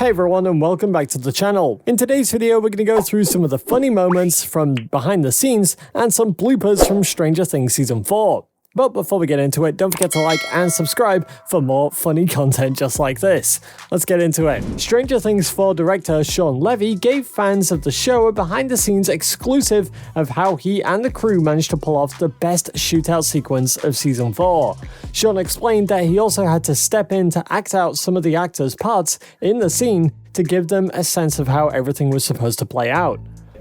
Hey everyone and welcome back to the channel. In today's video we're going to go through some of the funny moments from behind the scenes and some bloopers from Stranger Things Season 4. But before we get into it, don't forget to like and subscribe for more funny content just like this. Let's get into it. Stranger Things 4 director Sean Levy gave fans of the show a behind-the-scenes exclusive of how he and the crew managed to pull off the best shootout sequence of Season 4. Sean explained that he also had to step in to act out some of the actors' parts in the scene to give them a sense of how everything was supposed to play out.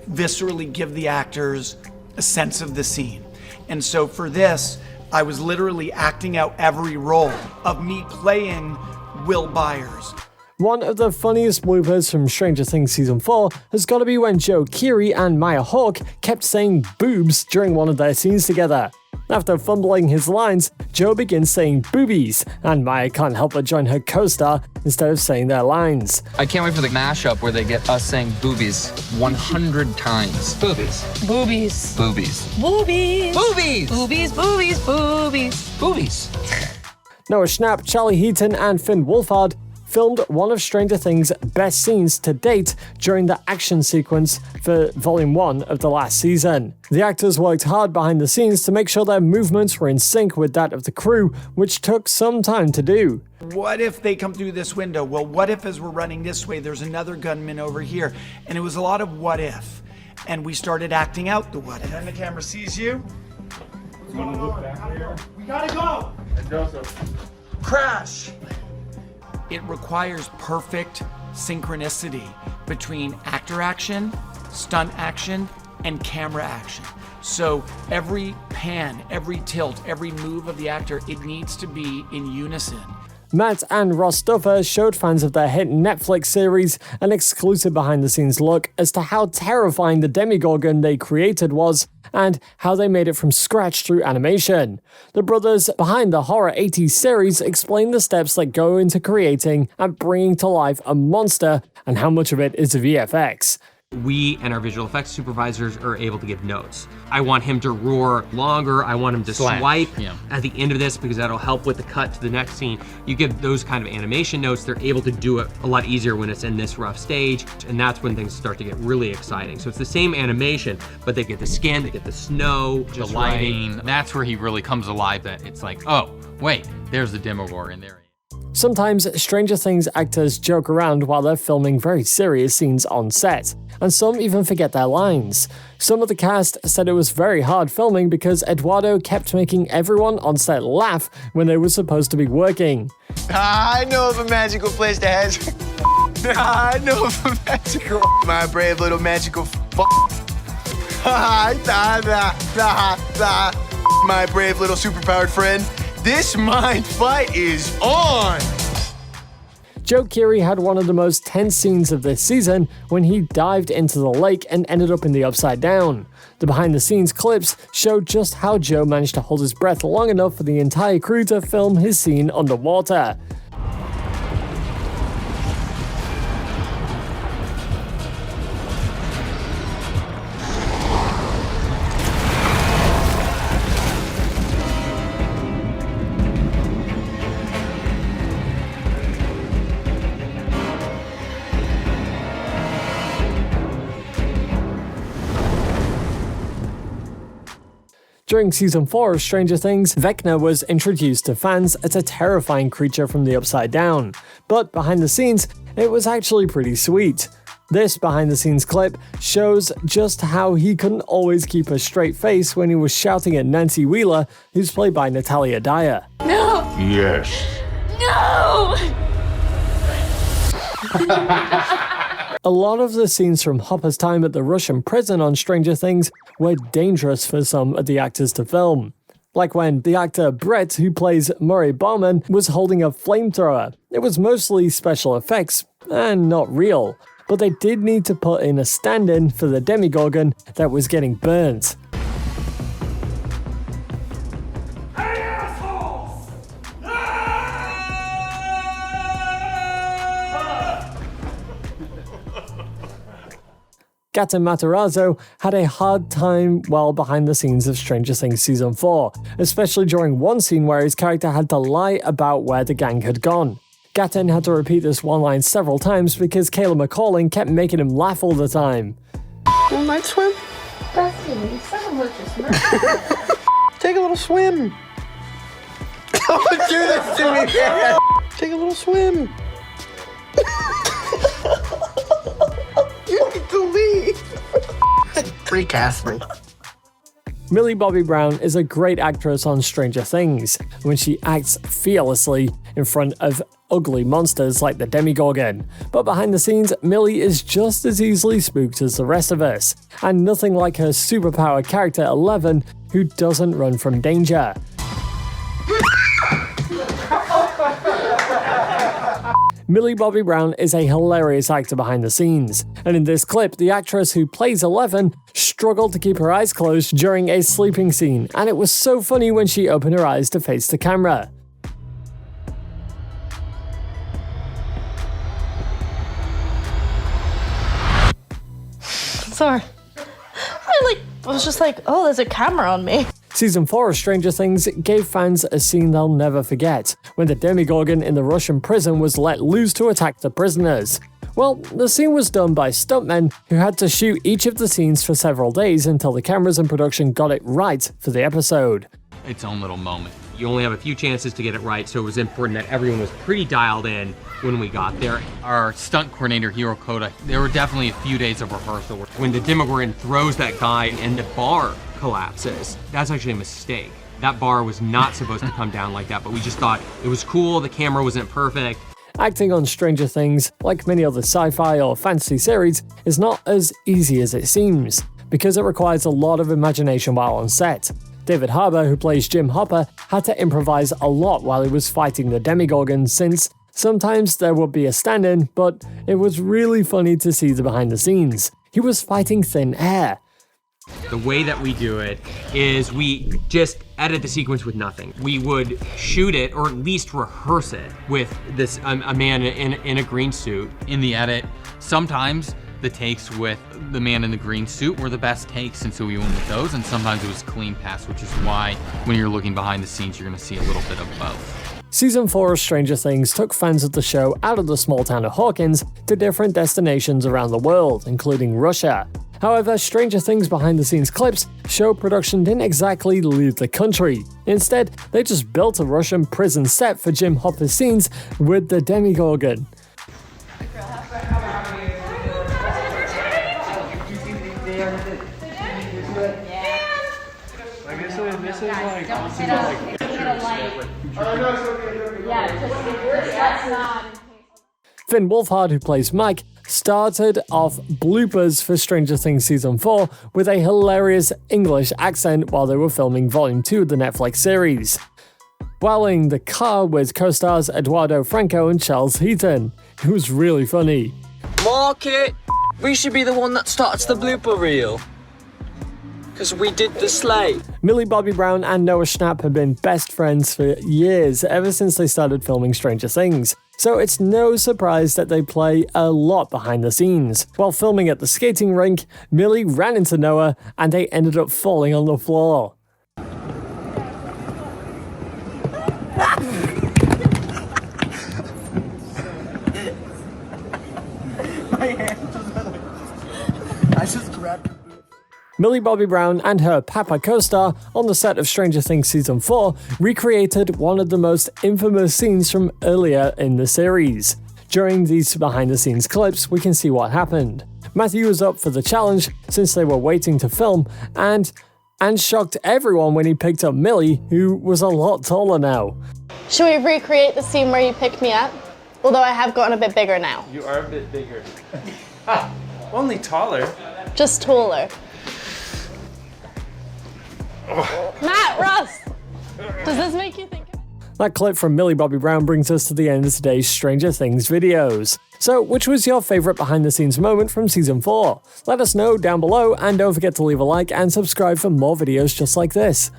Viscerally give the actors a sense of the scene. And so for this, I was literally acting out every role of me playing Will Byers. One of the funniest bloopers from Stranger Things Season 4 has got to be when Joe Keery and Maya Hawke kept saying boobs during one of their scenes together. After fumbling his lines, Joe begins saying boobies, and Maya can't help but join her co-star instead of saying their lines. I can't wait for the mashup where they get us saying boobies 100 times. Boobies. Boobies. Boobies. Boobies. Boobies. Boobies, boobies, boobies. Boobies. Noah Schnapp, Charlie Heaton, and Finn Wolfhard filmed one of Stranger Things' best scenes to date during the action sequence for Volume 1 of the last season. The actors worked hard behind the scenes to make sure their movements were in sync with that of the crew, which took some time to do. What if they come through this window? Well, what if as we're running this way, there's another gunman over here? And it was a lot of what if. And we started acting out the what if. And the camera sees you. We gotta go! And Joseph. Crash! It requires perfect synchronicity between actor action, stunt action, and camera action. So every pan, every tilt, every move of the actor, it needs to be in unison. Matt and Ross Duffer showed fans of their hit Netflix series an exclusive behind-the-scenes look as to how terrifying the demogorgon they created was and how they made it from scratch through animation. The brothers behind the horror 80s series explain the steps that go into creating and bringing to life a monster and how much of it is VFX. We and our visual effects supervisors are able to give notes. I want him to roar longer. I want him to swipe at the end of this because that'll help with the cut to the next scene. You give those kind of animation notes, they're able to do it a lot easier when it's in this rough stage, and that's when things start to get really exciting. So it's the same animation, but they get the skin, they get the snow, The lighting, that's where he really comes alive, that it's like, oh, wait, there's the demogorgon there. Sometimes Stranger Things actors joke around while they're filming very serious scenes on set, and some even forget their lines. Some of the cast said it was very hard filming because Eduardo kept making everyone on set laugh when they were supposed to be working. I know of a magical place that has... I know of a magical... My brave little magical... My brave little superpowered friend. This mind fight is on! Joe Keery had one of the most tense scenes of this season when he dived into the lake and ended up in the Upside Down. The behind-the-scenes clips showed just how Joe managed to hold his breath long enough for the entire crew to film his scene underwater. During Season 4 of Stranger Things, Vecna was introduced to fans as a terrifying creature from the Upside Down, but behind the scenes, it was actually pretty sweet. This behind-the-scenes clip shows just how he couldn't always keep a straight face when he was shouting at Nancy Wheeler, who's played by Natalia Dyer. No! Yes. No! A lot of the scenes from Hopper's time at the Russian prison on Stranger Things were dangerous for some of the actors to film. Like when the actor Brett, who plays Murray Bauman, was holding a flamethrower. It was mostly special effects and not real, but they did need to put in a stand-in for the demogorgon that was getting burnt. Gaten Matarazzo had a hard time while behind the scenes of Stranger Things Season 4, especially during one scene where his character had to lie about where the gang had gone. Gaten had to repeat this one line several times because Kayla McCalling kept making him laugh all the time. One night swim? Dustin, you son of a smart. Take a little swim. Don't do this to me, man. Take a little swim. You need to leave. Recast me. Millie Bobby Brown is a great actress on Stranger Things when she acts fearlessly in front of ugly monsters like the demogorgon. But behind the scenes, Millie is just as easily spooked as the rest of us, and nothing like her superpowered character 11, who doesn't run from danger. Millie Bobby Brown is a hilarious actor behind the scenes, and in this clip, the actress who plays 11 struggled to keep her eyes closed during a sleeping scene, and it was so funny when she opened her eyes to face the camera. Sorry. I was just like, oh, there's a camera on me. Season 4 of Stranger Things gave fans a scene they'll never forget, when the demogorgon in the Russian prison was let loose to attack the prisoners. Well, the scene was done by stuntmen who had to shoot each of the scenes for several days until the cameras and production got it right for the episode. Its own little moment. You only have a few chances to get it right, so it was important that everyone was pretty dialed in when we got there. Our stunt coordinator, Hiro Koda, there were definitely a few days of rehearsal. When the demogorgon throws that guy and the bar collapses, that's actually a mistake. That bar was not supposed to come down like that, but we just thought it was cool, the camera wasn't perfect. Acting on Stranger Things, like many other sci-fi or fantasy series, is not as easy as it seems, because it requires a lot of imagination while on set. David Harbour, who plays Jim Hopper, had to improvise a lot while he was fighting the demogorgon, since sometimes there would be a stand-in, but it was really funny to see the behind the scenes. He was fighting thin air. The way that we do it is we just edit the sequence with nothing. We would shoot it, or at least rehearse it, with this a man in a green suit. In the edit, sometimes the takes with the man in the green suit were the best takes, and so we went with those, and sometimes it was clean pass, which is why when you're looking behind the scenes, you're gonna see a little bit of both. Season 4 of Stranger Things took fans of the show out of the small town of Hawkins to different destinations around the world, including Russia. However, Stranger Things behind-the-scenes clips show production didn't exactly leave the country. Instead, they just built a Russian prison set for Jim Hopper's scenes with the demogorgon. Finn Wolfhard, who plays Mike, started off bloopers for Stranger Things Season 4 with a hilarious English accent while they were filming Volume 2 of the Netflix series, while in the car with co-stars Eduardo Franco and Charles Heaton. It was really funny. Mark it! We should be the one that starts the blooper reel. Because we did the sleigh. Millie Bobby Brown and Noah Schnapp have been best friends for years, ever since they started filming Stranger Things. So it's no surprise that they play a lot behind the scenes. While filming at the skating rink, Millie ran into Noah and they ended up falling on the floor. I just grabbed her. Millie Bobby Brown and her Papa co-star on the set of Stranger Things Season 4 recreated one of the most infamous scenes from earlier in the series. During these behind-the-scenes clips, we can see what happened. Matthew was up for the challenge since they were waiting to film, and shocked everyone when he picked up Millie, who was a lot taller now. Should we recreate the scene where you picked me up? Although I have gotten a bit bigger now. You are a bit bigger. Only taller. Just taller. Matt, Russ! Does this make you think? That clip from Millie Bobby Brown brings us to the end of today's Stranger Things videos. So, which was your favourite behind-the-scenes moment from Season 4? Let us know down below, and don't forget to leave a like and subscribe for more videos just like this.